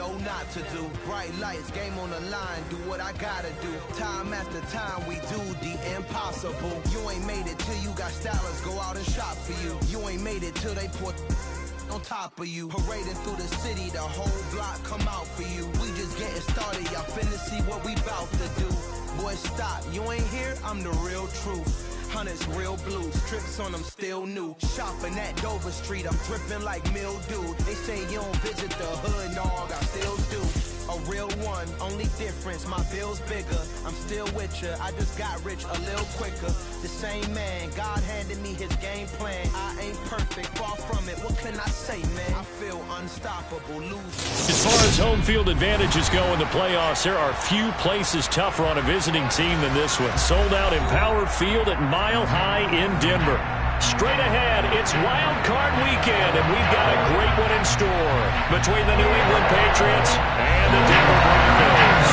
know not to do. Bright lights, game on the line, do what I gotta do. Time after time, we do the impossible. You ain't made it till you got stylers go out and shop for you. You ain't made it till they put on top of you. Parading through the city, the whole block come out for you. We just getting started, y'all finna see what we bout to do. Boy, stop, you ain't here, I'm the real truth. Hunters, real blues, tricks on them still new. Shopping at Dover Street, I'm dripping like mildew. They say you don't visit the hood, dog, I still do. A real one, only difference, my bill's bigger. I'm still with ya, I just got rich a little quicker. The same man, God handed me his game plan. I ain't perfect, far from it, what can I say, man? I feel unstoppable, lose. As far as home field advantages go in the playoffs, there are few places tougher on a visiting team than this one. Sold out in Power Field at Mile High in Denver. Straight ahead, it's Wild Card Weekend, and we've got a great one in store between the New England Patriots and the Denver Broncos.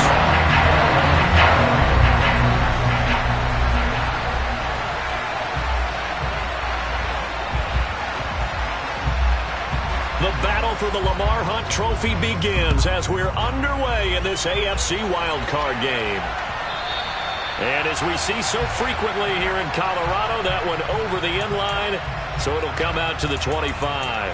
The battle for the Lamar Hunt Trophy begins as we're underway in this AFC Wild Card game. And as we see so frequently here in Colorado, that one over the end line, so it'll come out to the 25.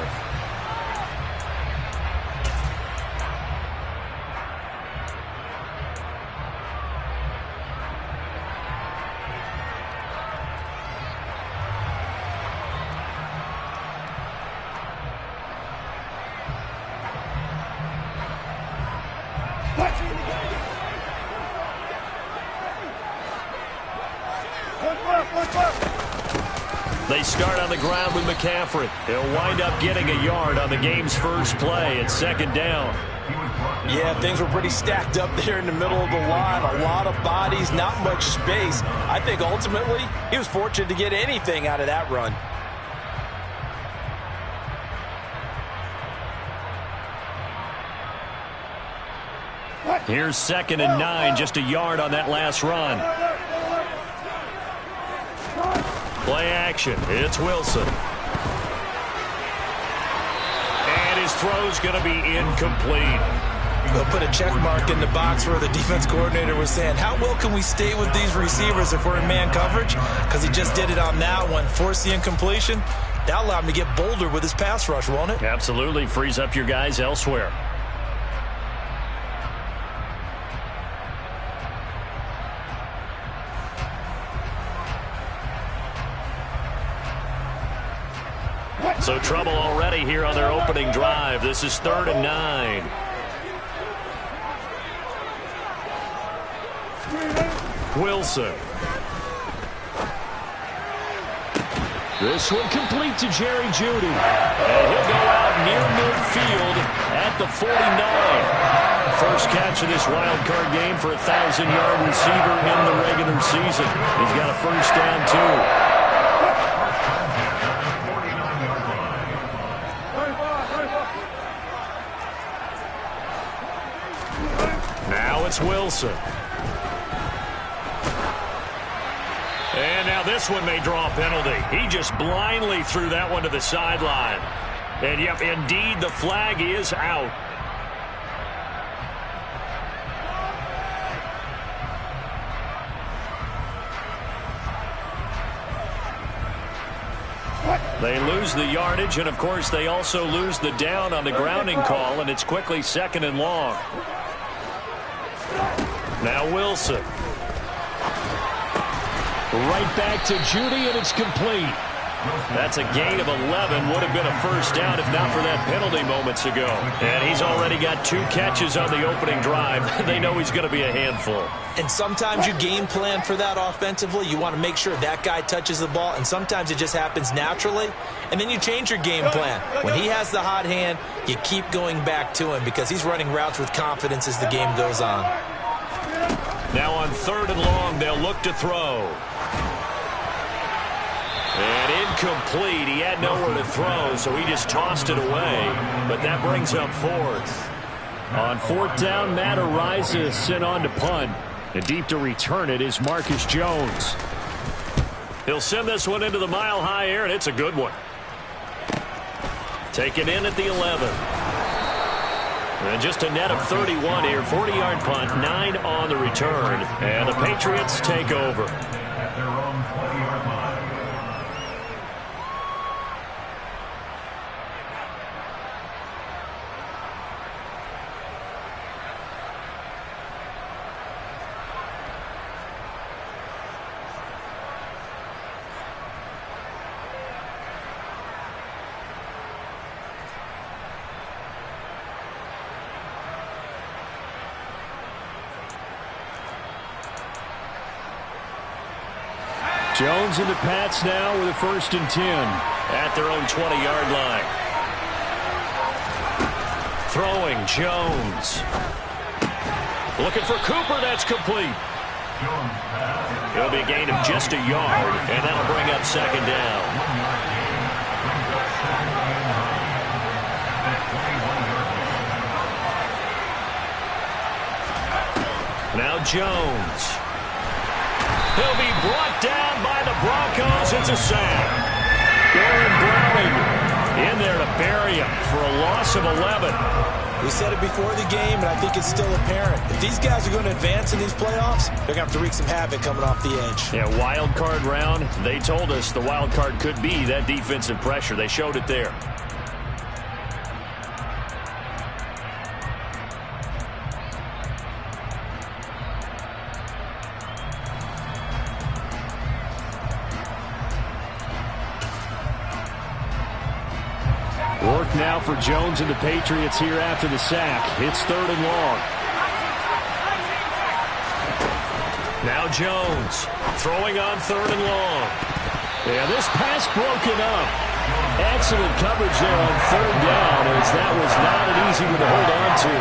They start on the ground with McCaffrey. He'll wind up getting a yard on the game's first play at second down. Yeah, things were pretty stacked up there in the middle of the line. A lot of bodies, not much space. I think ultimately he was fortunate to get anything out of that run. Here's 2nd and 9, just a yard on that last run. Play action. It's Wilson. And his throw's going to be incomplete. They'll put a check mark in the box where the defense coordinator was saying, how well can we stay with these receivers if we're in man coverage? Because he just did it on that one. Forced the incompletion. That'll allow him to get bolder with his pass rush, won't it? Absolutely. Frees up your guys elsewhere. So trouble already here on their opening drive. This is 3rd and 9. Wilson. This one complete to Jerry Jeudy. And he'll go out near midfield at the 49. First catch of this wild card game for a 1,000-yard receiver in the regular season. He's got a first down, too. It's Wilson. And now this one may draw a penalty. He just blindly threw that one to the sideline. And yep, indeed, the flag is out. They lose the yardage, and of course they also lose the down on the grounding call, and it's quickly 2nd and long. Now Wilson. Right back to Jeudy, and it's complete. That's a gain of 11. Would have been a first down if not for that penalty moments ago. And he's already got 2 catches on the opening drive. They know he's going to be a handful. And sometimes you game plan for that offensively. You want to make sure that guy touches the ball, and sometimes it just happens naturally. And then you change your game plan. When he has the hot hand, you keep going back to him because he's running routes with confidence as the game goes on. Now on 3rd and long, they'll look to throw. And incomplete. He had nowhere to throw, so he just tossed it away. But that brings up 4th. On 4th down, Matt Araiza sent on to punt. And deep to return it is Marcus Jones. He'll send this one into the mile-high air, and it's a good one. Taken in at the 11. And just a net of 31 here. 40-yard punt, 9 on the return. And the Patriots take over. At their own 20-yard line. Jones and the Pats now with a 1st and 10 at their own 20-yard line. Throwing Jones. Looking for Cooper. That's complete. It'll be a gain of just a yard, and that'll bring up 2nd down. Now Jones. He'll be brought down by the Broncos. It's a sack. Aaron Browning in there to bury him for a loss of 11. We said it before the game, and I think it's still apparent. If these guys are going to advance in these playoffs, they're going to have to wreak some havoc coming off the edge. Yeah, wild card round. They told us the wild card could be that defensive pressure. They showed it there. Work now for Jones and the Patriots here after the sack. It's 3rd and long. Now Jones throwing on 3rd and long. Yeah, this pass broken up. Excellent coverage there on 3rd down, as that was not an easy one to hold on to.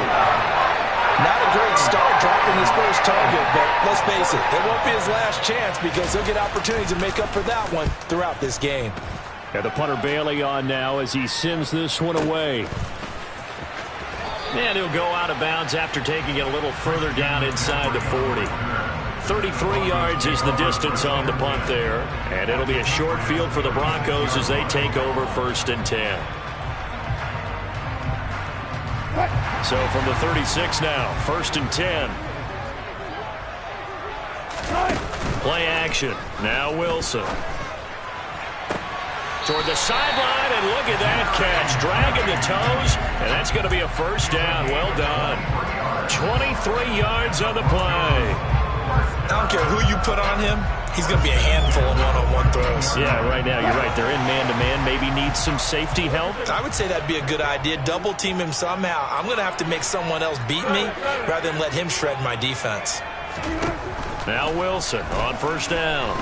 Not a great start dropping his first target, but let's face it, it won't be his last chance because he'll get opportunities to make up for that one throughout this game. And the punter Bailey on now as he sends this one away. And he'll go out of bounds after taking it a little further down inside the 40. 33 yards is the distance on the punt there. And it'll be a short field for the Broncos as they take over 1st and 10. So from the 36 now, 1st and 10. Play action. Now Wilson. Toward the sideline, and look at that catch. Dragging the toes, and that's going to be a 1st down. Well done. 23 yards on the play. I don't care who you put on him. He's going to be a handful of one-on-one throws. Yeah, right now, you're right. They're in man-to-man. Maybe needs some safety help. I would say that'd be a good idea. Double team him somehow. I'm going to have to make someone else beat me rather than let him shred my defense. Now Wilson on 1st down.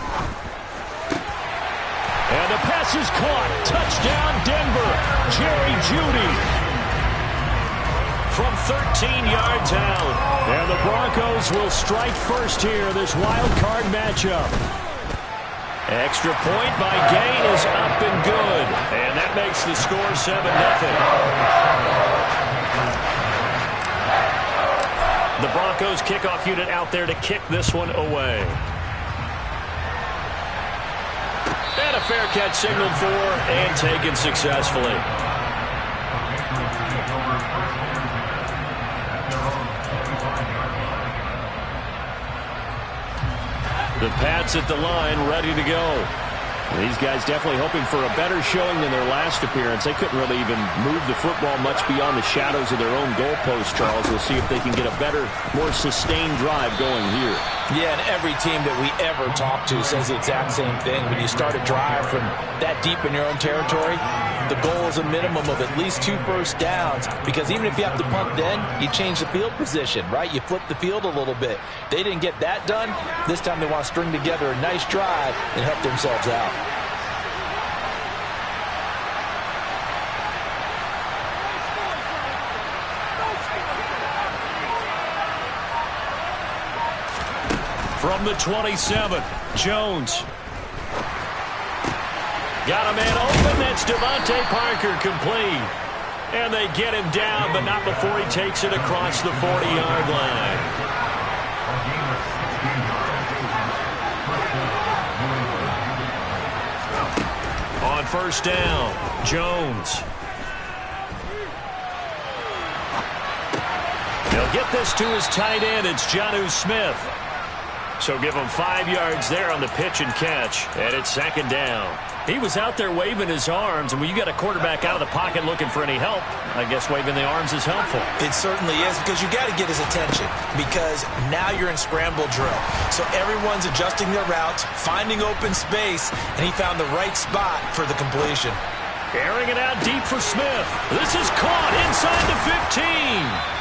And the pass is caught. Touchdown, Denver. Jerry Jeudy from 13 yards out. And the Broncos will strike first here, this wild card matchup. Extra point by Gain is up and good. And that makes the score 7-0. The Broncos kickoff unit out there to kick this one away. And a fair catch signaled for and taken successfully. The Pats at the line, ready to go. These guys definitely hoping for a better showing than their last appearance. They couldn't really even move the football much beyond the shadows of their own goalpost, Charles. We'll see if they can get a better, more sustained drive going here. Yeah, and every team that we ever talk to says the exact same thing. When you start a drive from that deep in your own territory, the goal is a minimum of at least 2 first downs, because even if you have to punt then, you change the field position, right? You flip the field a little bit. They didn't get that done. This time they want to string together a nice drive and help themselves out. From the 27, Jones. Got a man open. That's Devontae Parker, complete. And they get him down, but not before he takes it across the 40-yard line. On 1st down, Jones. He'll get this to his tight end. It's Jonnu Smith. So give him 5 yards there on the pitch and catch. And it's second down. He was out there waving his arms, and when you got a quarterback out of the pocket looking for any help, I guess waving the arms is helpful. It certainly is, because you got to get his attention, because now you're in scramble drill. So everyone's adjusting their routes, finding open space, and he found the right spot for the completion. Airing it out deep for Smith. This is caught inside the 15.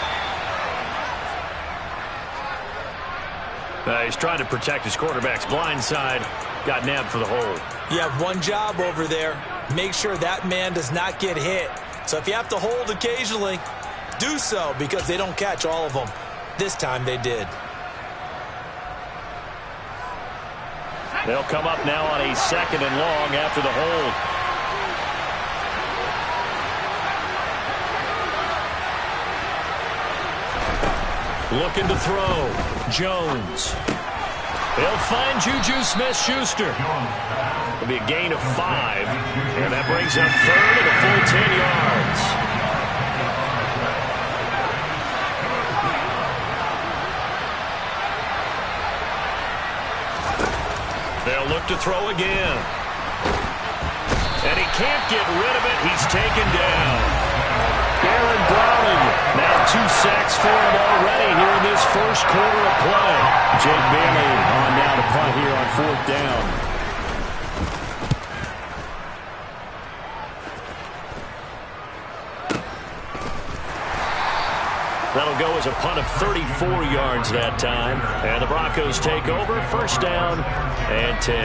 He's trying to protect his quarterback's blind side. Got nabbed for the hold. You have one job over there. Make sure that man does not get hit. So if you have to hold occasionally, do so, because they don't catch all of them. This time they did. They'll come up now on a second and long after the hold. Looking to throw. Jones. They'll find Juju Smith-Schuster. It'll be a gain of 5. And that brings up third and a full 10 yards. They'll look to throw again. And he can't get rid of it. He's taken down. Aaron Browning, now 2 sacks for him already here in this first quarter of play. Jake Bailey on now to punt here on 4th down. That'll go as a punt of 34 yards that time. And the Broncos take over, first down and 10.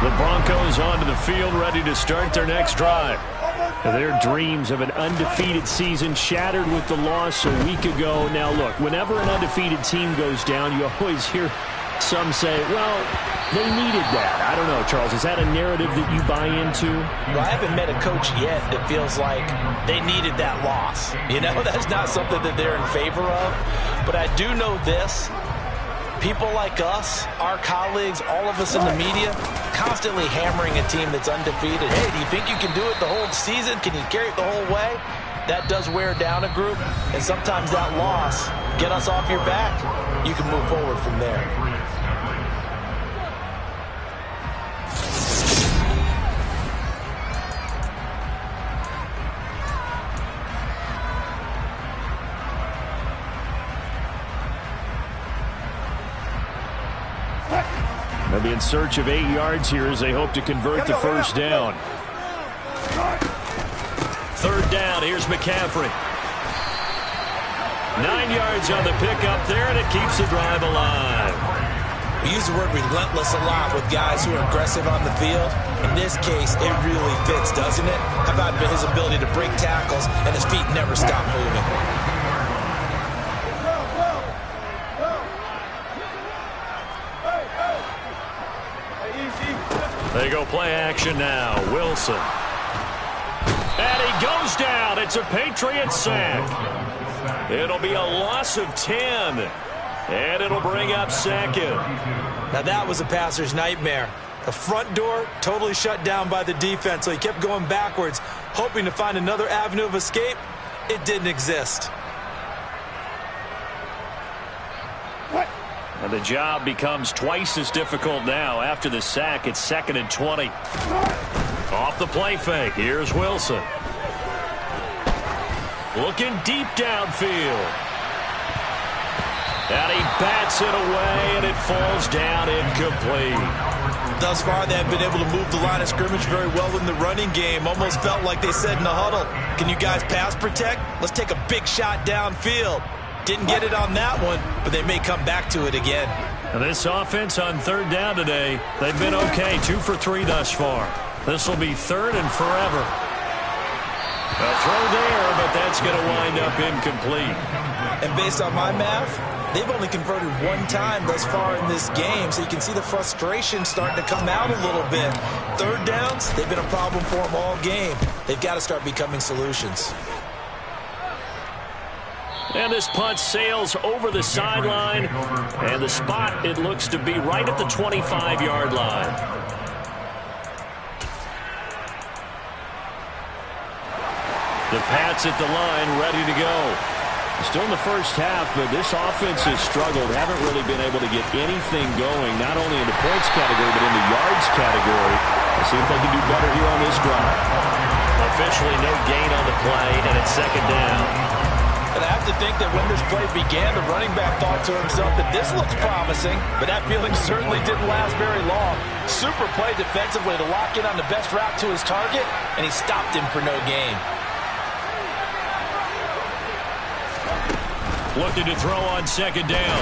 The Broncos onto the field, ready to start their next drive. Their dreams of an undefeated season shattered with the loss a week ago. Now, look, whenever an undefeated team goes down, you always hear some say, well, they needed that. I don't know, Charles. Is that a narrative that you buy into? Well, I haven't met a coach yet that feels like they needed that loss. You know, that's not something that they're in favor of. But I do know this. People like us, our colleagues, all of us in the media, constantly hammering a team that's undefeated. Hey, do you think you can do it the whole season? Can you carry it the whole way? That does wear down a group, and sometimes that loss, get us off your back, you can move forward from there. They'll be in search of 8 yards here as they hope to convert the first down. 3rd down, here's McCaffrey. 9 yards on the pickup there, and it keeps the drive alive. We use the word relentless a lot with guys who are aggressive on the field. In this case, it really fits, doesn't it? How about his ability to break tackles and his feet never stop moving? They go play action now. Wilson. And he goes down. It's a Patriot sack. It'll be a loss of 10. And it'll bring up second. Now that was a passer's nightmare. The front door totally shut down by the defense, so he kept going backwards, hoping to find another avenue of escape. It didn't exist. And the job becomes twice as difficult now. After the sack, it's 2nd and 20. Off the play fake, here's Wilson. Looking deep downfield. And he bats it away, and it falls down incomplete. Thus far, they have been able to move the line of scrimmage very well in the running game. Almost felt like they said in the huddle, can you guys pass protect? Let's take a big shot downfield. Didn't get it on that one, but they may come back to it again. And this offense on 3rd down today, they've been okay. 2 for 3 thus far. This will be 3rd and forever. A throw there, but that's going to wind up incomplete. And based on my math, they've only converted 1 time thus far in this game, so you can see the frustration starting to come out a little bit. 3rd downs, they've been a problem for them all game. They've got to start becoming solutions. And this punt sails over the sideline. And the spot, it looks to be right at the 25-yard line. The Pats at the line, ready to go. Still in the first half, but this offense has struggled. Haven't really been able to get anything going, not only in the points category, but in the yards category. Let's see if they can do better here on this drive. Officially no gain on the play, and it's second down. And I have to think that when this play began, the running back thought to himself that this looks promising, but that feeling certainly didn't last very long. Super play defensively to lock in on the best route to his target, and he stopped him for no gain. Looking to throw on second down.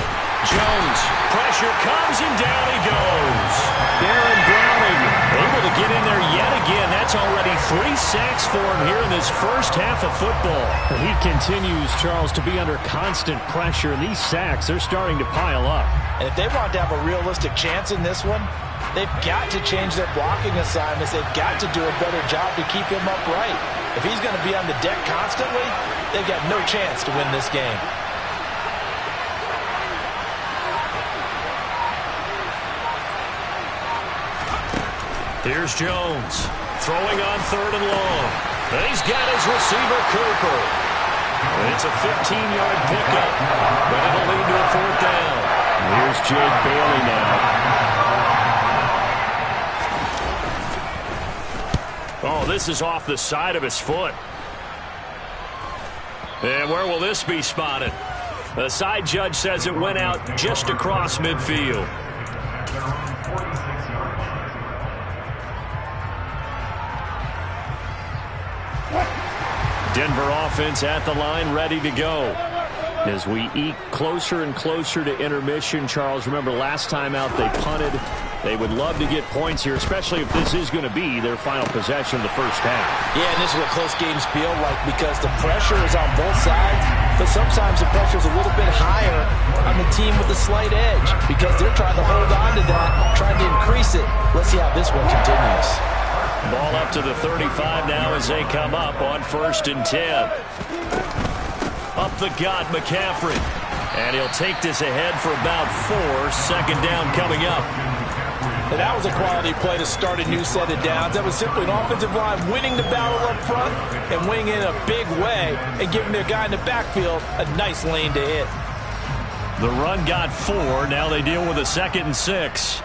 Jones, pressure comes, and down he goes. Darren Browning able to get in there yet again. That's already 3 sacks for him here in this first half of football. He continues, Charles, to be under constant pressure. These sacks are starting to pile up. And if they want to have a realistic chance in this one, they've got to change their blocking assignments. They've got to do a better job to keep him upright. If he's going to be on the deck constantly, they've got no chance to win this game. Here's Jones, throwing on 3rd and long. And he's got his receiver, Cooper. And it's a 15-yard pickup, but it'll lead to a 4th down. Here's Jake Bailey now. Oh, this is off the side of his foot. And where will this be spotted? The side judge says it went out just across midfield. Denver offense at the line, ready to go. As we eke closer and closer to intermission, Charles, remember last time out they punted. They would love to get points here, especially if this is going to be their final possession of the first half. Yeah, and this is what close games feel like because the pressure is on both sides, but sometimes the pressure is a little bit higher on the team with the slight edge because they're trying to hold on to that, trying to increase it. Let's see how this one continues. Ball up to the 35 now as they come up on 1st and 10. Up the gut, McCaffrey. And he'll take this ahead for about 4. 2nd down coming up. And that was a quality play to start a new set of downs. That was simply an offensive line winning the battle up front and winning in a big way and giving their guy in the backfield a nice lane to hit. The run got 4. Now they deal with a 2nd and 6.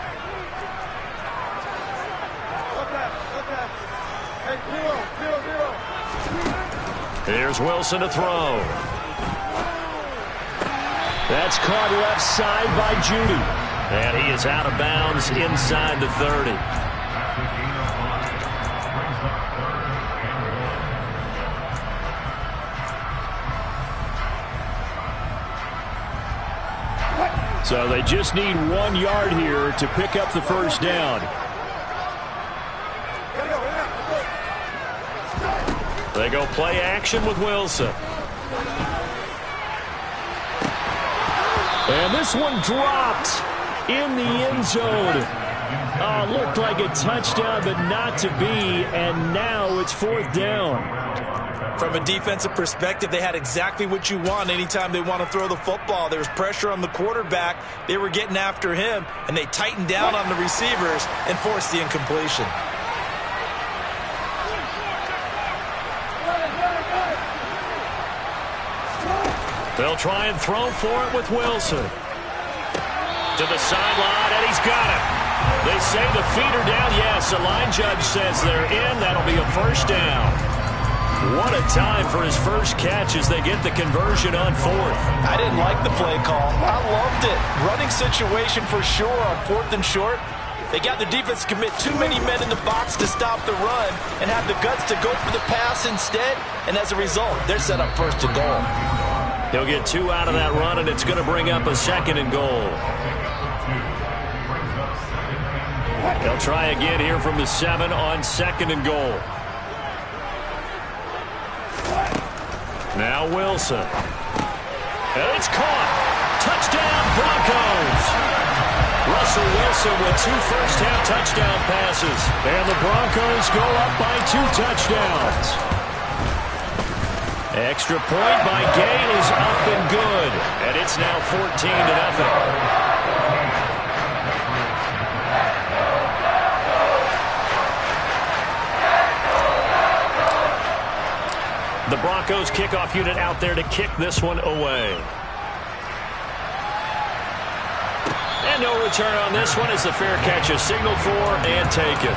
Here's Wilson to throw. That's caught left side by Judy. And he is out of bounds inside the 30. So they just need 1 yard here to pick up the first down. They go play action with Wilson. And this one dropped in the end zone. Looked like a touchdown, but not to be. And now it's 4th down. From a defensive perspective, they had exactly what you want anytime they want to throw the football. There was pressure on the quarterback. They were getting after him, and they tightened down on the receivers and forced the incompletion. They'll try and throw for it with Wilson. To the sideline, and he's got it. They say the feet are down. Yes, the line judge says they're in. That'll be a 1st down. What a time for his first catch as they get the conversion on 4th. I didn't like the play call. I loved it. Running situation for sure on 4th and short. They got the defense to commit too many men in the box to stop the run and have the guts to go for the pass instead. And as a result, they're set up 1st and goal. He'll get 2 out of that run, and it's going to bring up a 2nd and goal. They'll try again here from the 7 on 2nd and goal. Now Wilson. And it's caught. Touchdown, Broncos. Russell Wilson with 2 first-half touchdown passes. And the Broncos go up by 2 touchdowns. Extra point by Gay is up and good. And it's now 14-0. The Broncos kickoff unit out there to kick this one away. And no return on this one as the fair catch is signaled for and taken.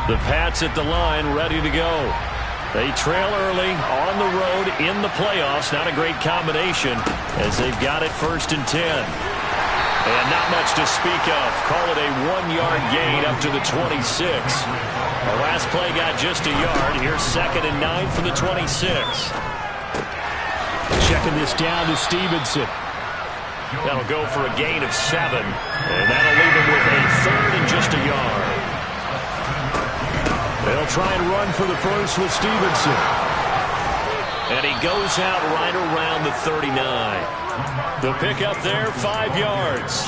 The Pats at the line, ready to go. They trail early on the road in the playoffs. Not a great combination as they've got it 1st and 10. And not much to speak of. Call it a 1-yard gain up to the 26. The last play got just a yard. Here's 2nd and 9 from the 26. Checking this down to Stevenson. That'll go for a gain of 7. And that'll leave him with a 3rd and just a yard. They'll try and run for the first with Stevenson. And he goes out right around the 39. The pickup there, 5 yards.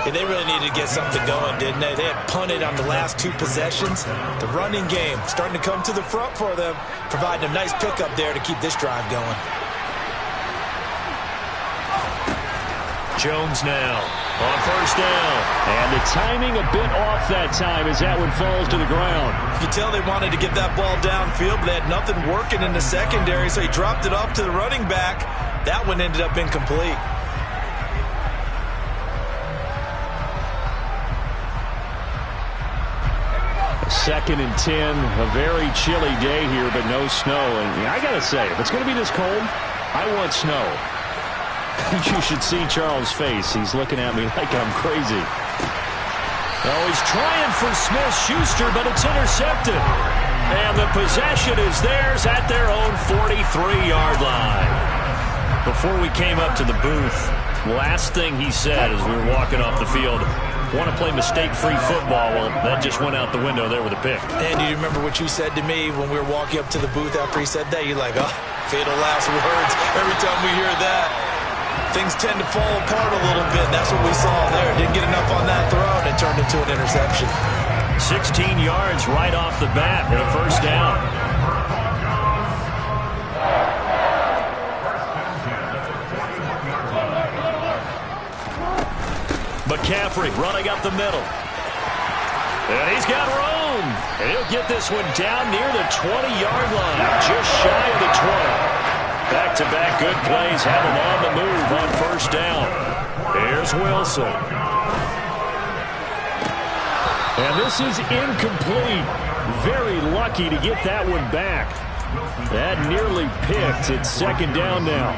Yeah, they really needed to get something going, didn't they? They had punted on the last 2 possessions. The running game starting to come to the front for them, providing a nice pickup there to keep this drive going. Jones now on 1st down. And the timing a bit off that time as that one falls to the ground. You can tell they wanted to get that ball downfield, but they had nothing working in the secondary, so he dropped it off to the running back. That one ended up incomplete. 2nd and 10, a very chilly day here, but no snow. And I got to say, if it's going to be this cold, I want snow. You should see Charles' face. He's looking at me like I'm crazy. Oh, he's trying for Smith-Schuster, but it's intercepted. And the possession is theirs at their own 43-yard line. Before we came up to the booth, last thing he said as we were walking off the field, want to play mistake-free football. Well, that just went out the window there with a pick. And do you remember what you said to me when we were walking up to the booth after he said that? You're like, oh, fatal last words. Every time we hear that, things tend to fall apart a little bit. That's what we saw there. Didn't get enough on that throw, and it turned into an interception. 16 yards right off the bat and a 1st down. McCaffrey running up the middle. And he's got room. And he'll get this one down near the 20-yard line, just shy of the 20. Back-to-back good plays have him on the move on 1st down. Here's Wilson. And this is incomplete. Very lucky to get that one back. That nearly picked. It's 2nd down now.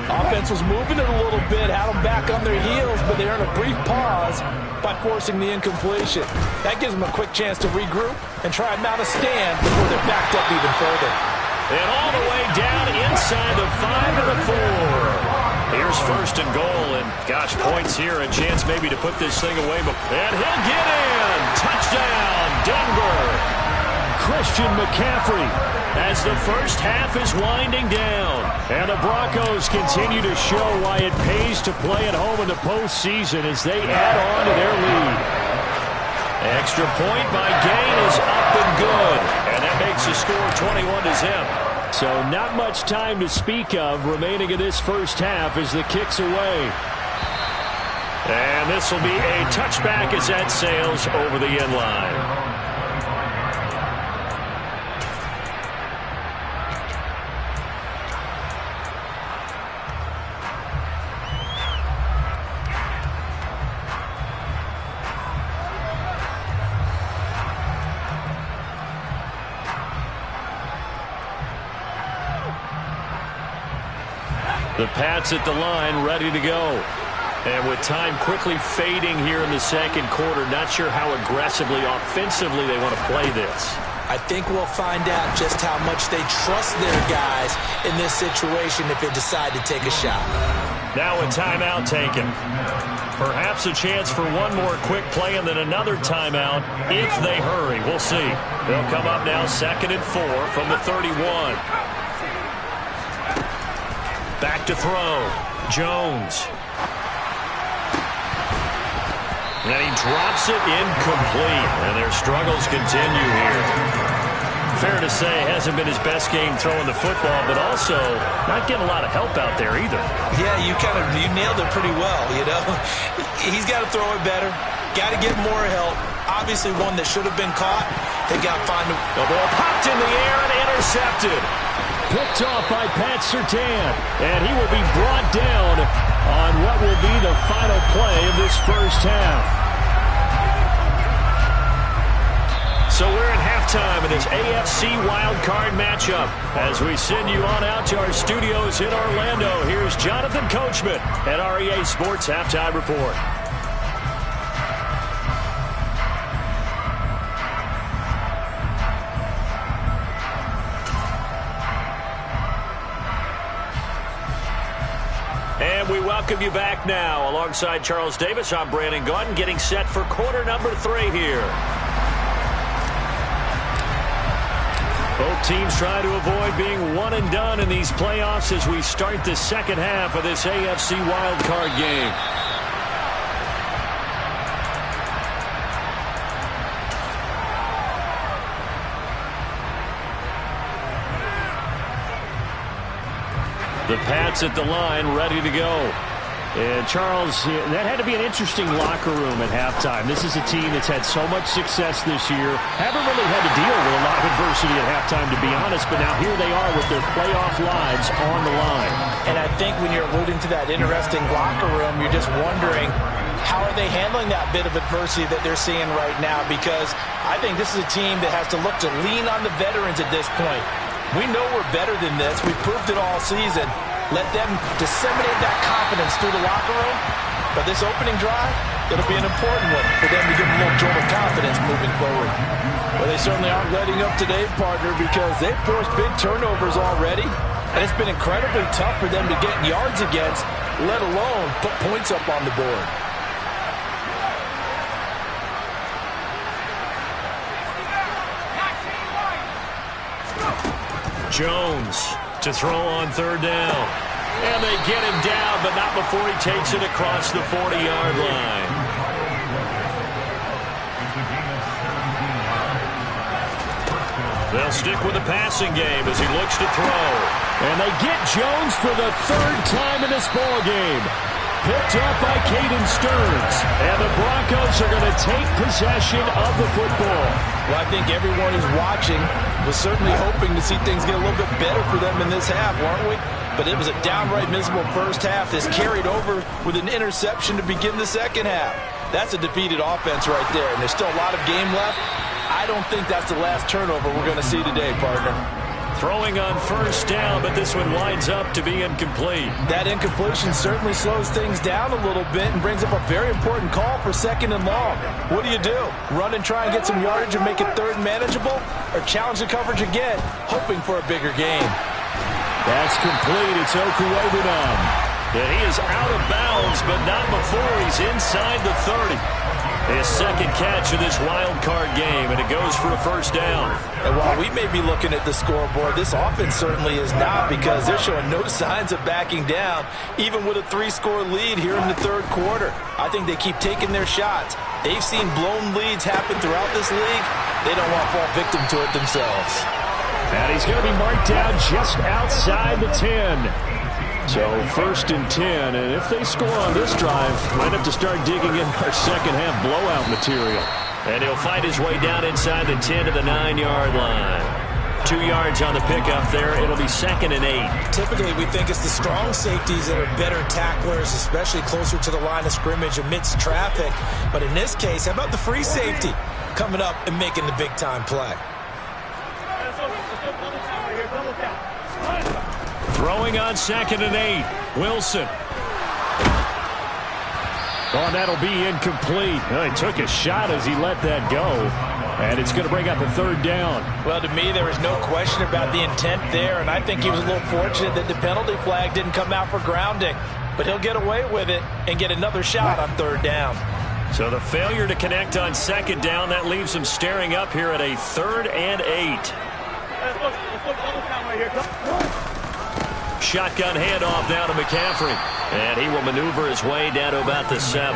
Offense was moving it a little bit, had them back on their heels, but they earned a brief pause by forcing the incompletion. That gives them a quick chance to regroup and try and mount a stand before they're backed up even further. And all the way down inside the 5 and the 4. Here's 1st and goal, and gosh, points here, a chance maybe to put this thing away. And he'll get in! Touchdown, Denver! Christian McCaffrey as the first half is winding down. And the Broncos continue to show why it pays to play at home in the postseason as they add on to their lead. Extra point by Gain is up and good. And that makes the score 21-0. So not much time to speak of remaining in this first half as the kick's away. And this will be a touchback as that sails over the end line. The Pats at the line, ready to go. And with time quickly fading here in the 2nd quarter, not sure how aggressively, offensively they want to play this. I think we'll find out just how much they trust their guys in this situation if they decide to take a shot. Now a timeout taken. Perhaps a chance for one more quick play and then another timeout if they hurry. We'll see. They'll come up now 2nd and 4 from the 31. Back to throw. Jones. And he drops it incomplete. And their struggles continue here. Fair to say, hasn't been his best game throwing the football, but also not getting a lot of help out there either. Yeah, you nailed it pretty well, you know. He's got to throw it better. Got to get more help. Obviously one that should have been caught. They got to find the ball popped in the air and intercepted. Picked off by Pat Surtain, and he will be brought down on what will be the final play of this first half. So we're at halftime in this AFC wildcard matchup. As we send you on out to our studios in Orlando, here's Jonathan Coachman at REA Sports Halftime Report. And we welcome you back now. Alongside Charles Davis, I'm Brandon Gaudin, getting set for quarter number 3 here. Both teams try to avoid being one and done in these playoffs as we start the second half of this AFC wildcard game. The Pats at the line, ready to go. And Charles, that had to be an interesting locker room at halftime. This is a team that's had so much success this year. Haven't really had to deal with a lot of adversity at halftime, to be honest, but now here they are with their playoff lives on the line. And I think when you're alluding to that interesting locker room, you're just wondering, how are they handling that bit of adversity that they're seeing right now? Because I think this is a team that has to look to lean on the veterans at this point. We know we're better than this. We've proved it all season. Let them disseminate that confidence through the locker room. But this opening drive, it'll be an important one for them to give them a little jolt of confidence moving forward. Well, they certainly aren't letting up today, partner, because they've forced big turnovers already. And it's been incredibly tough for them to get yards against, let alone put points up on the board. Jones to throw on 3rd down. And they get him down, but not before he takes it across the 40-yard line. They'll stick with the passing game as he looks to throw. And they get Jones for the 3rd time in this ballgame. Picked up by Caden Stearns. And the Broncos are going to take possession of the football. Well, I think everyone who's watching was certainly hoping to see things get a little bit better for them in this half, weren't we? But it was a downright miserable first half. This carried over with an interception to begin the second half. That's a defeated offense right there, and there's still a lot of game left. I don't think that's the last turnover we're going to see today, partner. Throwing on 1st down, but this one winds up to be incomplete. That incompletion certainly slows things down a little bit and brings up a very important call for 2nd and long. What do you do? Run and try and get some yardage and make it 3rd and manageable? Or challenge the coverage again, hoping for a bigger gain? That's complete. It's Okuwebunam. And he is out of bounds, but not before he's inside the 30. His 2nd catch of this wild card game, and it goes for a 1st down. And while we may be looking at the scoreboard, this offense certainly is not, because they're showing no signs of backing down, even with a 3-score lead here in the 3rd quarter. I think they keep taking their shots. They've seen blown leads happen throughout this league. They don't want to fall victim to it themselves. And he's going to be marked down just outside the 10. So 1st and 10, and if they score on this drive, might have to start digging in our second half blowout material. And he'll fight his way down inside the 10 to the 9-yard line. 2 yards on the pickup there. It'll be 2nd and 8. Typically, we think it's the strong safeties that are better tacklers, especially closer to the line of scrimmage amidst traffic. But in this case, how about the free safety coming up and making the big-time play? Throwing on 2nd and 8. Wilson. Oh, and that'll be incomplete. He took a shot as he let that go. And it's going to bring up a 3rd down. Well, to me, there was no question about the intent there, and I think he was a little fortunate that the penalty flag didn't come out for grounding. but he'll get away with it and get another shot on third down. So the failure to connect on second down, that leaves him staring up here at a 3rd and 8. Shotgun handoff down to McCaffrey. And he will maneuver his way down to about the 7.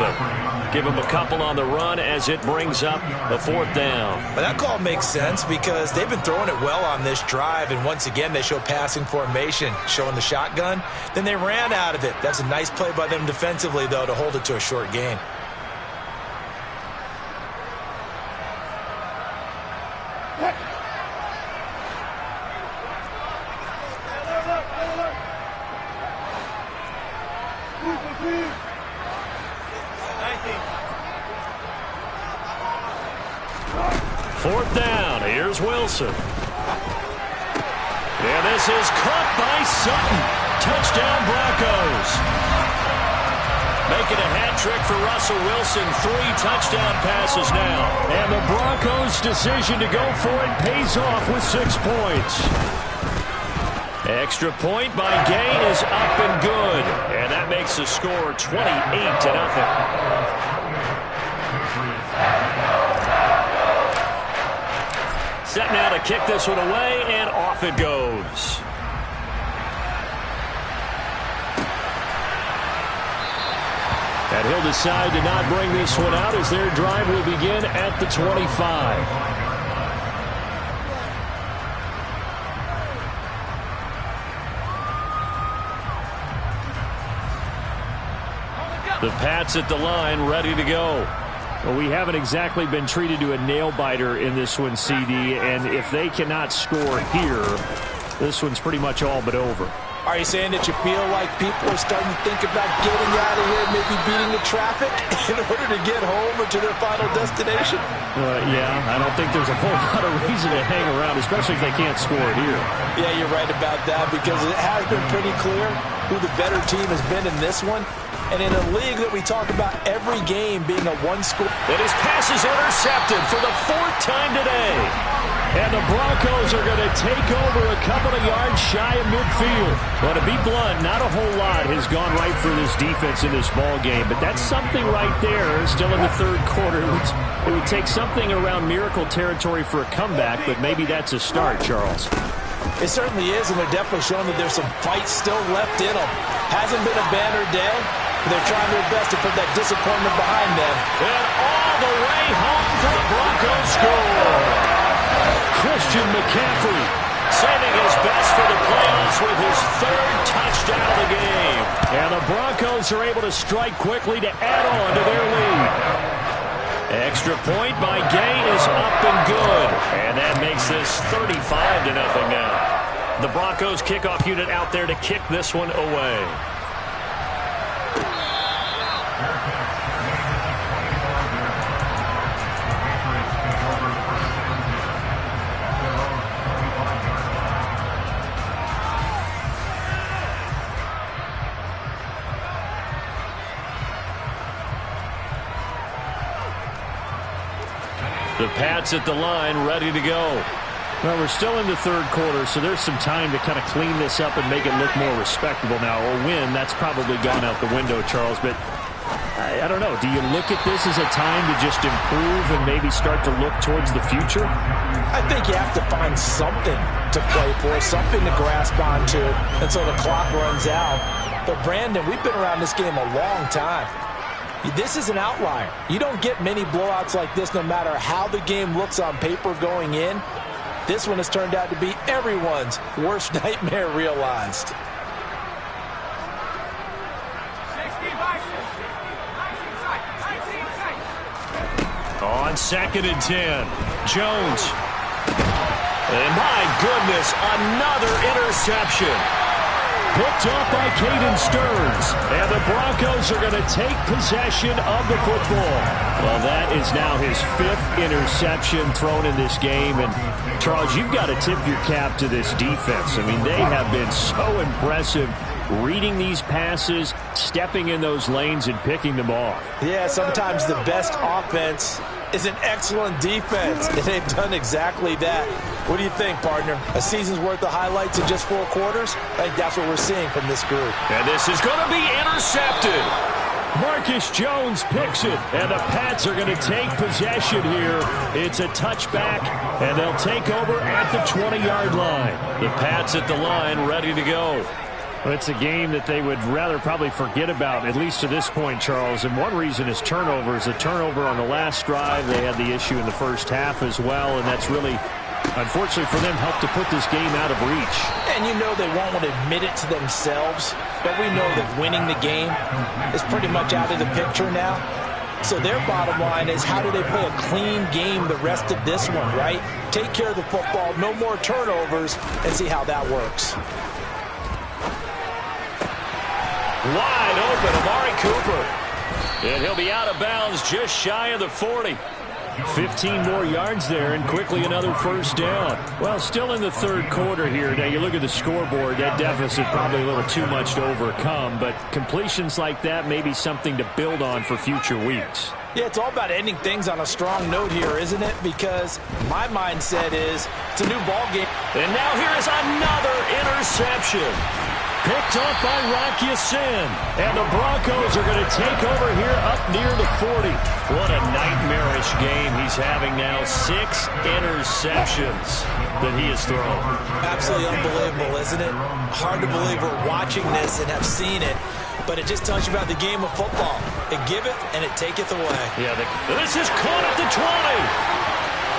Give him a couple on the run as it brings up a 4th down. But that call makes sense because they've been throwing it well on this drive. And once again, they show passing formation, showing the shotgun. Then they ran out of it. That's a nice play by them defensively, though, to hold it to a short gain. Fourth down. Here's Wilson. And this is caught by Sutton. Touchdown Broncos. Making a hat trick for Russell Wilson. 3 touchdown passes now. And the Broncos' decision to go for it pays off with 6 points. Extra point by Gay is up and good. And that makes the score 28-0. Set now to kick this one away, and off it goes. And he'll decide to not bring this one out as their drive will begin at the 25. The Pats at the line, ready to go. Well, we haven't exactly been treated to a nail-biter in this one, CD, and if they cannot score here, this one's pretty much all but over. Are you saying that you feel like people are starting to think about getting out of here, maybe beating the traffic in order to get home or to their final destination? Yeah, I don't think there's a whole lot of reason to hang around, especially if they can't score here. Yeah, you're right about that because it has been pretty clear who the better team has been in this one. And in a league that we talk about every game being a one-score. And his pass is intercepted for the 4th time today. And the Broncos are going to take over a couple of yards shy of midfield. Well, to be blunt, not a whole lot has gone right for this defense in this ball game. But that's something right there, still in the 3rd quarter. It would take something around miracle territory for a comeback, but maybe that's a start, Charles. It certainly is, and they're definitely showing that there's some fight still left in them. Hasn't been a banner day. They're trying their best to put that disappointment behind them. And all the way home for the Broncos score. Christian McCaffrey saving his best for the playoffs with his 3rd touchdown of the game. And the Broncos are able to strike quickly to add on to their lead. Extra point by Gay is up and good. And that makes this 35-0 now. The Broncos kickoff unit out there to kick this one away. The Pats at the line, ready to go. Well, we're still in the 3rd quarter, so there's some time to kind of clean this up and make it look more respectable now. Or win, that's probably gone out the window, Charles. But I don't know. Do you look at this as a time to just improve and maybe start to look towards the future? I think you have to find something to play for, something to grasp onto until the clock runs out. But, Brandon, we've been around this game a long time. This is an outlier. You don't get many blowouts like this no matter how the game looks on paper going in. This one has turned out to be everyone's worst nightmare realized. On 2nd and 10, Jones. And my goodness, another interception. Picked off by Caden Stearns. And the Broncos are going to take possession of the football. Well, that is now his 5th interception thrown in this game. And, Charles, you've got to tip your cap to this defense. I mean, they have been so impressive reading these passes, stepping in those lanes, and picking them off. Yeah, sometimes the best offense is an excellent defense, and they've done exactly that. What do you think, partner? A season's worth of highlights in just 4 quarters? I think that's what we're seeing from this group. And this is going to be intercepted. Marcus Jones picks it, and the Pats are going to take possession here. It's a touchback, and they'll take over at the 20-yard line. The Pats at the line, ready to go. Well, it's a game that they would rather probably forget about, at least to this point, Charles. And one reason is turnovers. A turnover on the last drive. They had the issue in the first half as well, and that's really, unfortunately for them, helped to put this game out of reach. And you know they won't want to admit it to themselves, but we know that winning the game is pretty much out of the picture now. So their bottom line is, how do they play a clean game the rest of this one, right? Take care of the football, no more turnovers, and see how that works. Wide open, Amari Cooper. And he'll be out of bounds just shy of the 40. 15 more yards there, and quickly another first down. Well, still in the third quarter here. Now, you look at the scoreboard, that deficit probably a little too much to overcome, but completions like that may be something to build on for future weeks. Yeah, it's all about ending things on a strong note here, isn't it? Because my mindset is it's a new ball game. And now here is another interception. Picked off by Rock Ya-Sin. And the Broncos are going to take over here up near the 40. What a nightmarish game he's having now. 6 interceptions that he has thrown. Absolutely unbelievable, isn't it? Hard to believe we're watching this and have seen it. But it just tells you about the game of football. It giveth and it taketh away. Yeah, this is caught at the 20.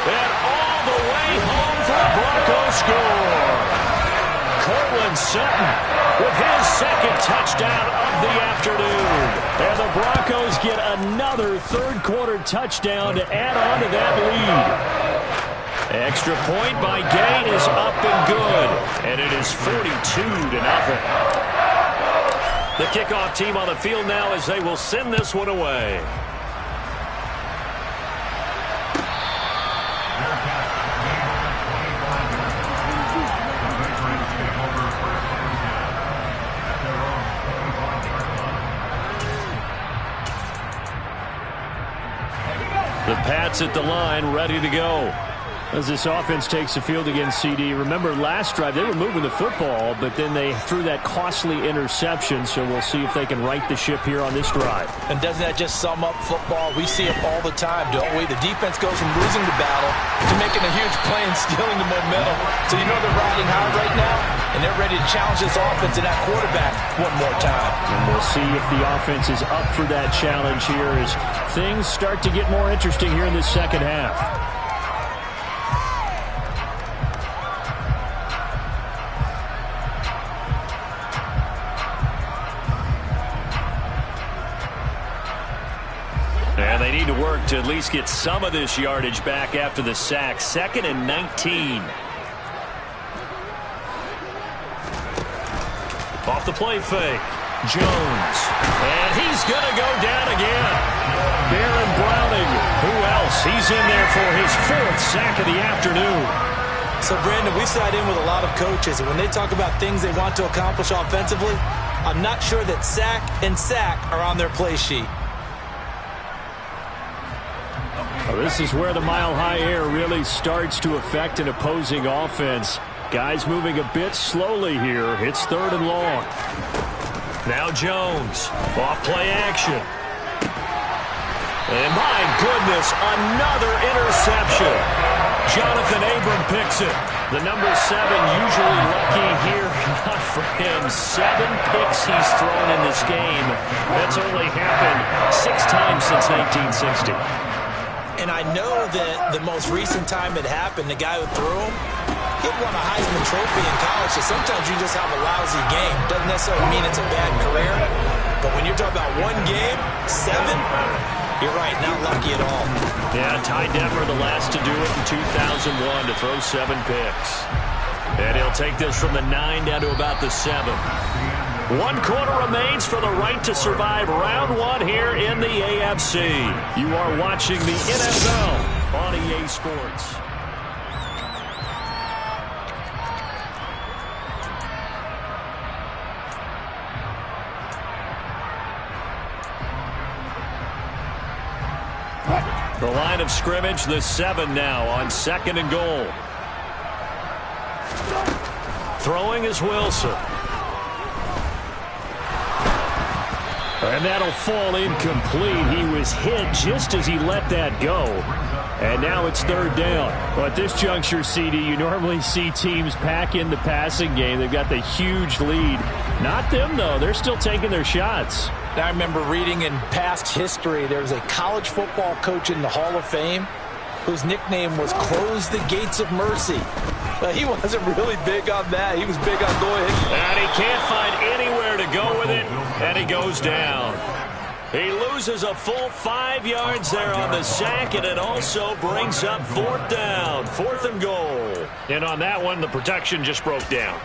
And all the way home for a Broncos score. Cortland Sutton with his second touchdown of the afternoon. And the Broncos get another third-quarter touchdown to add on to that lead. Extra point by Gay is up and good. And it is 42-0. The kickoff team on the field now as they will send this one away. The Pats at the line, ready to go. As this offense takes the field against CD. Remember, last drive, they were moving the football, but then they threw that costly interception, so we'll see if they can right the ship here on this drive. And doesn't that just sum up football? We see it all the time, don't we? The defense goes from losing the battle to making a huge play and stealing the momentum. So you know they're riding high right now, and they're ready to challenge this offense and that quarterback one more time. And we'll see if the offense is up for that challenge here as things start to get more interesting here in this second half. And they need to work to at least get some of this yardage back after the sack. 2nd and 19. Off the play fake. Jones. And he's going to go down again. Baron Browning. Who else? He's in there for his 4th sack of the afternoon. So, Brandon, we sat in with a lot of coaches, and when they talk about things they want to accomplish offensively, I'm not sure that sack and sack are on their play sheet. Well, this is where the mile-high air really starts to affect an opposing offense. Guys moving a bit slowly here. It's 3rd and long. Now Jones. Off play action. And my goodness, another interception. Jonathan Abram picks it. The number 7 usually lucky here. Not for him. 7 picks he's thrown in this game. That's only happened 6 times since 1960. And I know that the most recent time it happened, the guy who threw him, he won a Heisman Trophy in college, so sometimes you just have a lousy game. Doesn't necessarily mean it's a bad career. But when you're talking about one game, 7, you're right, not lucky at all. Yeah, Ty Detmer the last to do it in 2001 to throw 7 picks. And he'll take this from the 9 down to about the 7. 1 quarter remains for the right to survive round 1 here in the AFC. You are watching the NFL on EA Sports. The line of scrimmage, the 7 now on 2nd and goal. Throwing is Wilson. And that'll fall incomplete. He was hit just as he let that go. And now it's 3rd down. Well, at this juncture, CD, you normally see teams pack in the passing game. They've got the huge lead. Not them, though. They're still taking their shots. I remember reading in past history, there was a college football coach in the Hall of Fame whose nickname was Close the Gates of Mercy. But he wasn't really big on that. He was big on going. And he can't find anywhere to go with it, and he goes down. He loses a full 5 yards there on the sack, and it also brings up 4th down, 4th and goal. And on that one, the protection just broke down.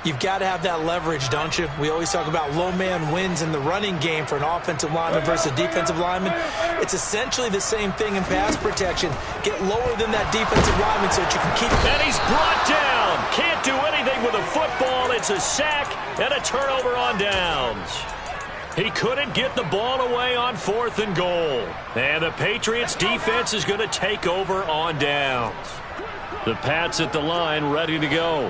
You've got to have that leverage, don't you? We always talk about low man wins in the running game for an offensive lineman versus a defensive lineman. It's essentially the same thing in pass protection. Get lower than that defensive lineman so that you can keep... And he's brought down. Can't do anything with a football. It's a sack and a turnover on downs. He couldn't get the ball away on 4th and goal. And the Patriots defense is going to take over on downs. The Pats at the line ready to go.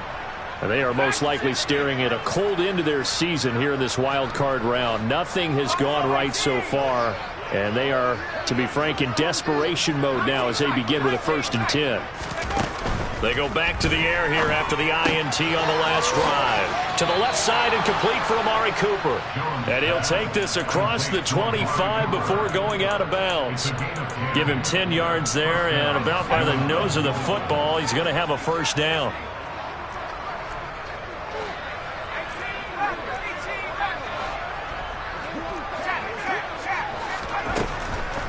They are most likely staring at a cold end to their season here in this wild card round. Nothing has gone right so far, and they are, to be frank, in desperation mode now as they begin with a 1st and 10. They go back to the air here after the INT on the last drive. To the left side and complete for Amari Cooper. And he'll take this across the 25 before going out of bounds. Give him 10 yards there, and about by the nose of the football, he's going to have a 1st down.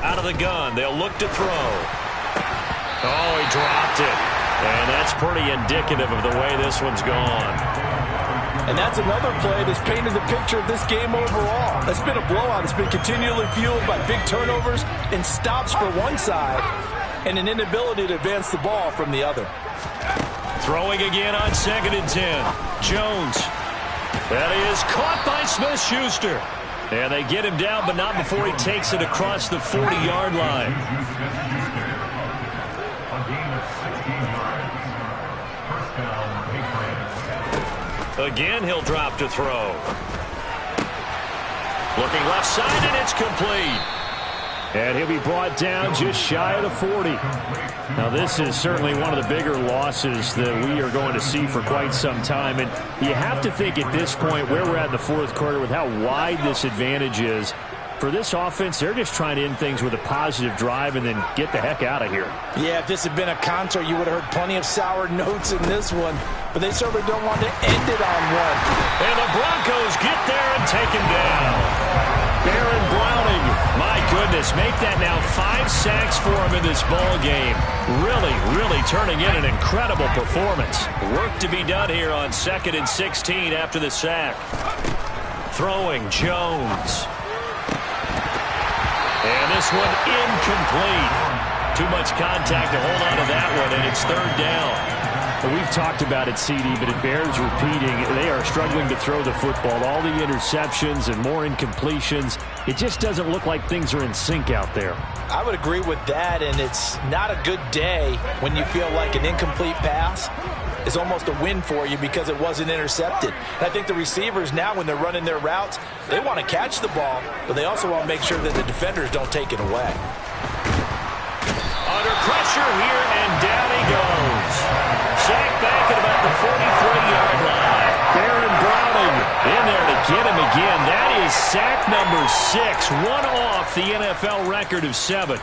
Out of the gun, they'll look to throw. Oh, he dropped it. And that's pretty indicative of the way this one's gone. And that's another play that's painted the picture of this game overall. It's been a blowout. It's been continually fueled by big turnovers and stops for one side and an inability to advance the ball from the other. Throwing again on 2nd and 10. Jones. That is caught by Smith-Schuster. And they get him down, but not before he takes it across the 40-yard line. Again, he'll drop to throw. Looking left side, and it's complete. And he'll be brought down just shy of the 40. Now, this is certainly one of the bigger losses that we are going to see for quite some time. And you have to think at this point where we're at in the 4th quarter with how wide this advantage is. For this offense, they're just trying to end things with a positive drive and then get the heck out of here. Yeah, if this had been a concert, you would have heard plenty of sour notes in this one. But they certainly don't want to end it on one. And the Broncos get there and take him down. Baron Browning, my goodness, make that now 5 sacks for him in this ball game. Really turning in an incredible performance. Work to be done here on 2nd and 16 after the sack. Throwing, Jones. And this one incomplete. Too much contact to hold on to that one, and it's 3rd down. We've talked about it, CD, but it bears repeating. They are struggling to throw the football. All the interceptions and more incompletions. It just doesn't look like things are in sync out there. I would agree with that, and it's not a good day when you feel like an incomplete pass is almost a win for you because it wasn't intercepted. And I think the receivers now, when they're running their routes, they want to catch the ball, but they also want to make sure that the defenders don't take it away. Under pressure here, and down he goes. Sacked back at about the 43-yard line. Baron Browning in there to get him again. That is sack number 6, one off the NFL record of 7.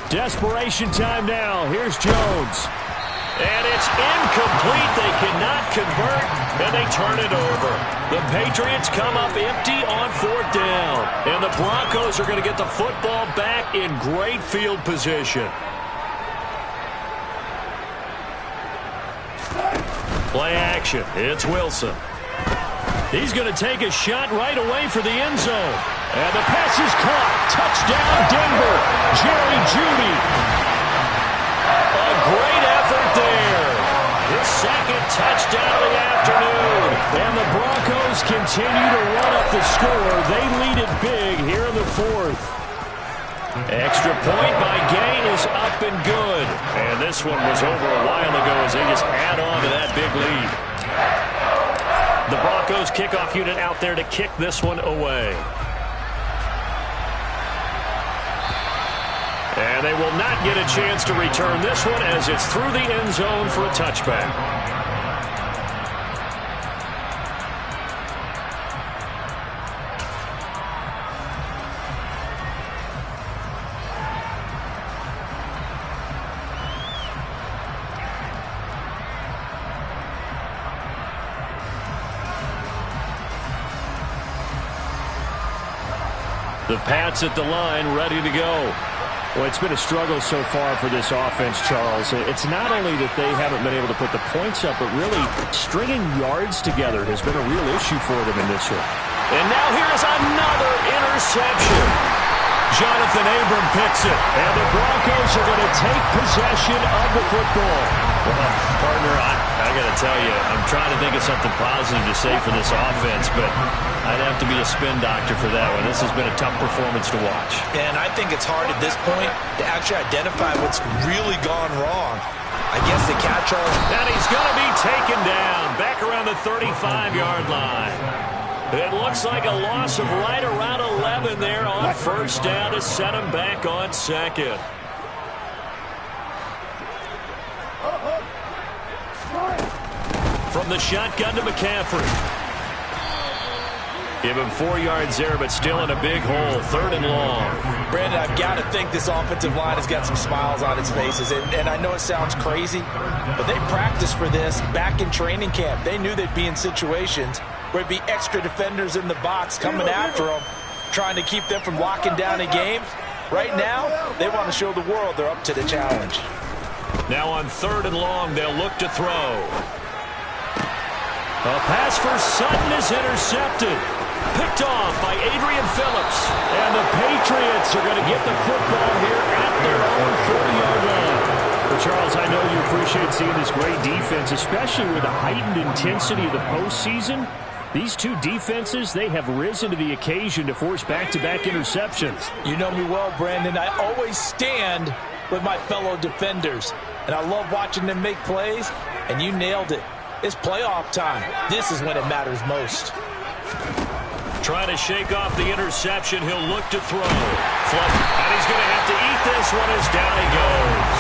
Desperation time now. Here's Jones. And it's incomplete. They cannot convert, and they turn it over. The Patriots come up empty on 4th down. And the Broncos are going to get the football back in great field position. Play action. It's Wilson. He's going to take a shot right away for the end zone. And the pass is caught. Touchdown, Denver. Jerry Jeudy. A great effort there. His second touchdown of the afternoon. And the Broncos continue to run up the score. They lead it big here in the fourth. Extra point by Gay is up and good. And this one was over a while ago as they just add on to that big lead. The Broncos kickoff unit out there to kick this one away. And they will not get a chance to return this one as it's through the end zone for a touchback. The Pats at the line, ready to go. Well, it's been a struggle so far for this offense, Charles. It's not only that they haven't been able to put the points up, but really stringing yards together has been a real issue for them in this one. And now here's another interception. Jonathan Abram picks it, and the Broncos are going to take possession of the football. Well, partner, I got to tell you, I'm trying to think of something positive to say for this offense, but I'd have to be a spin doctor for that one. This has been a tough performance to watch. And I think it's hard at this point to actually identify what's really gone wrong. I guess the catch-all. And he's going to be taken down back around the 35-yard line. It looks like a loss of right around 11 there on first down to set him back on second. From the shotgun to McCaffrey. Give him 4 yards there, but still in a big hole. 3rd and long. Brandon, I've got to think this offensive line has got some smiles on its faces. And I know it sounds crazy, but they practiced for this back in training camp. They knew they'd be in situations where it'd be extra defenders in the box coming after them, trying to keep them from locking down a game. Right now, they want to show the world they're up to the challenge. Now on 3rd and long, they'll look to throw. A pass for Sutton is intercepted. Picked off by Adrian Phillips. And the Patriots are going to get the football here at their own 40-yard line. Well, Charles, I know you appreciate seeing this great defense, especially with the heightened intensity of the postseason. These two defenses, they have risen to the occasion to force back-to-back interceptions. You know me well, Brandon. I always stand with my fellow defenders. And I love watching them make plays, and you nailed it. It's playoff time. This is when it matters most. Trying to shake off the interception. He'll look to throw. And he's going to have to eat this one as down he goes.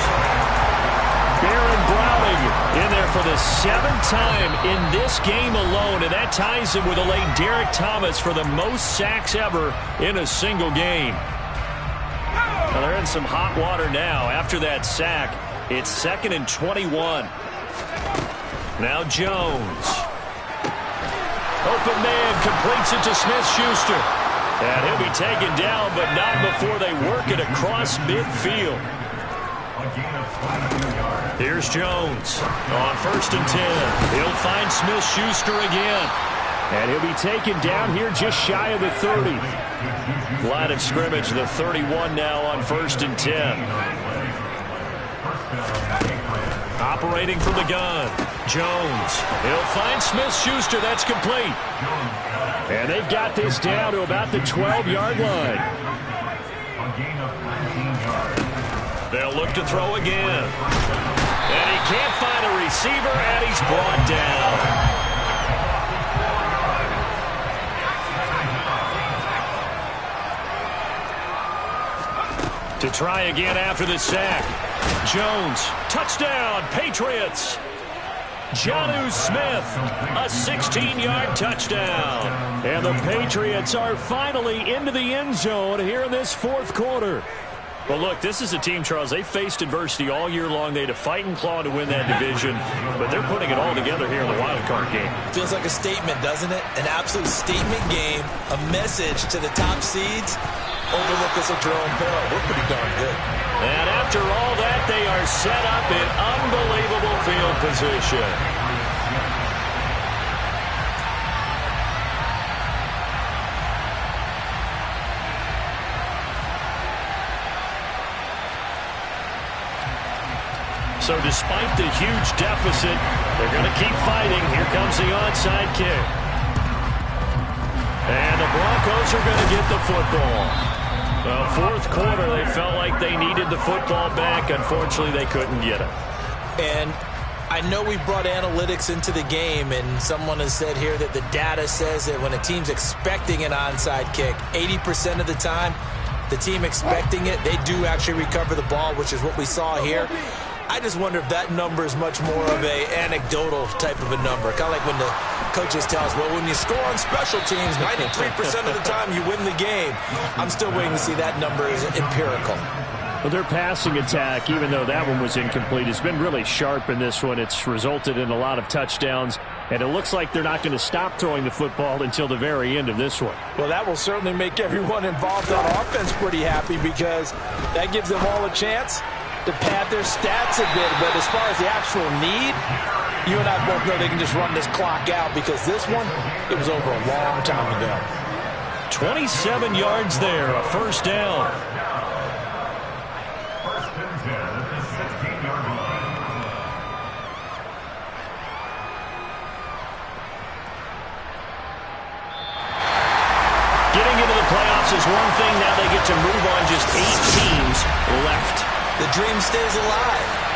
Baron Browning in there for the 7th time in this game alone, and that ties him with the late Derek Thomas for the most sacks ever in a single game. Well, they're in some hot water now. After that sack, it's 2nd and 21. Now Jones. Open man completes it to Smith-Schuster. And he'll be taken down, but not before they work it across midfield. Here's Jones on 1st and 10. He'll find Smith-Schuster again. And he'll be taken down here just shy of the 30. Line of scrimmage, the 31 now on 1st and 10. Operating from the gun. Jones. He'll find Smith-Schuster. That's complete. And they've got this down to about the 12-yard line. They'll look to throw again. And he can't find a receiver, and he's brought down. To try again after the sack. Jones, touchdown, Patriots. Jonnu Smith, a 16-yard touchdown. And the Patriots are finally into the end zone here in this 4th quarter. Well, look, this is a team, Charles, they faced adversity all year long. They had to fight and claw to win that division, but they're putting it all together here in the wild card game. Feels like a statement, doesn't it? An absolute statement game, a message to the top seeds. Overlook us at your own peril. We're pretty darn good. And after all that, they are set up in unbelievable field position. So despite the huge deficit, they're going to keep fighting. Here comes the onside kick. And the Broncos are going to get the football. Well, fourth quarter, they felt like they needed the football back. Unfortunately, they couldn't get it. And I know we brought analytics into the game, and someone has said here that the data says that when a team's expecting an onside kick, 80% of the time, the team expecting it, they do actually recover the ball, which is what we saw here. I just wonder if that number is much more of a anecdotal type of a number. Kind of like when the coaches tell us, well, when you score on special teams, 93% of the time you win the game. I'm still waiting to see that number is empirical. Well, their passing attack, even though that one was incomplete, has been really sharp in this one. It's resulted in a lot of touchdowns, and it looks like they're not going to stop throwing the football until the very end of this one. Well, that will certainly make everyone involved on offense pretty happy, because that gives them all a chance to pad their stats a bit. But as far as the actual need, you and I both know they can just run this clock out, because this one, it was over a long time ago. 27 yards there, a first down. Getting into the playoffs is one thing. Now they get to move on. Just 8 teams left. The dream stays alive.